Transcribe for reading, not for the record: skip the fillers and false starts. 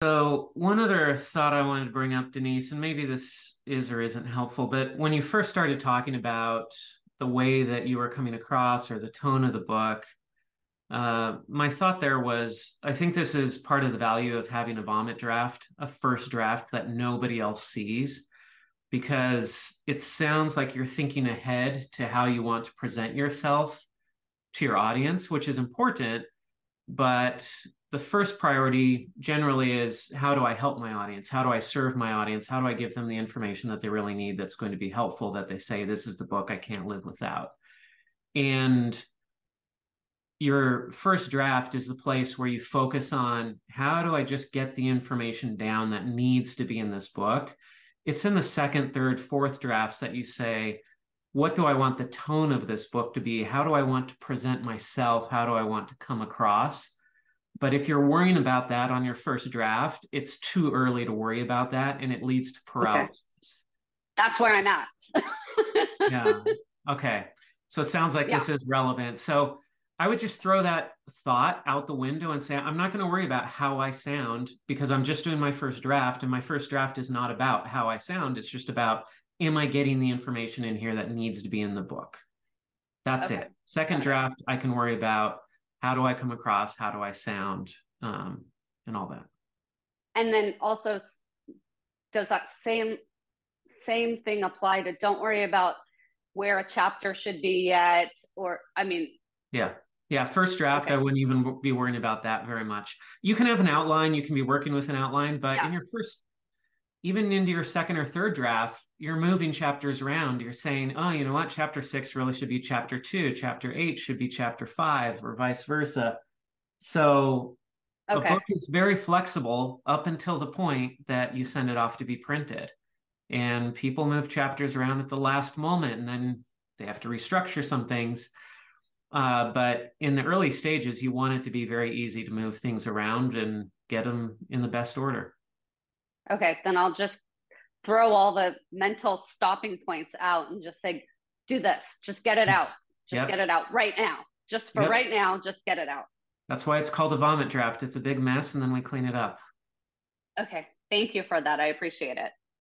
So one other thought I wanted to bring up, Denise, and maybe this is or isn't helpful, but when you first started talking about the way that you were coming across or the tone of the book, my thought there was, I think this is part of the value of having a vomit draft, a first draft that nobody else sees, because it sounds like you're thinking ahead to how you want to present yourself to your audience, which is important. But the first priority generally is, how do I help my audience? How do I serve my audience? How do I give them the information that they really need that's going to be helpful, that they say, this is the book I can't live without? And your first draft is the place where you focus on, how do I just get the information down that needs to be in this book? It's in the second, third, fourth drafts that you say, what do I want the tone of this book to be? How do I want to present myself? How do I want to come across? But if you're worrying about that on your first draft, it's too early to worry about that, and it leads to Okay. paralysis. That's where I'm at. Yeah. Okay. So it sounds like Yeah. this is relevant. So I would just throw that thought out the window and say, I'm not going to worry about how I sound, because I'm just doing my first draft. And my first draft is not about how I sound. It's just about, am I getting the information in here that needs to be in the book? That's Okay. it. Second Got it. draft, I can worry about, how do I come across? How do I sound? And all that. And then also, does that same thing apply to don't worry about where a chapter should be yet? Or, I mean, Yeah. Yeah. First draft, I okay. wouldn't even be worrying about that very much. You can have an outline, you can be working with an outline, but Yeah. in your first, even into your second or third draft, you're moving chapters around. You're saying, oh, you know what? Chapter 6 really should be chapter 2. Chapter 8 should be chapter 5, or vice versa. So a Okay. book is very flexible up until the point that you send it off to be printed. And people move chapters around at the last moment, and then they have to restructure some things. But in the early stages, you want it to be very easy to move things around and get them in the best order. Okay. Then I'll just throw all the mental stopping points out and just say, do this. Just get it out. Yes. Just get Yep. it out right now. Just for Yep. right now, just get it out. That's why it's called a vomit draft. It's a big mess, and then we clean it up. Okay. Thank you for that. I appreciate it.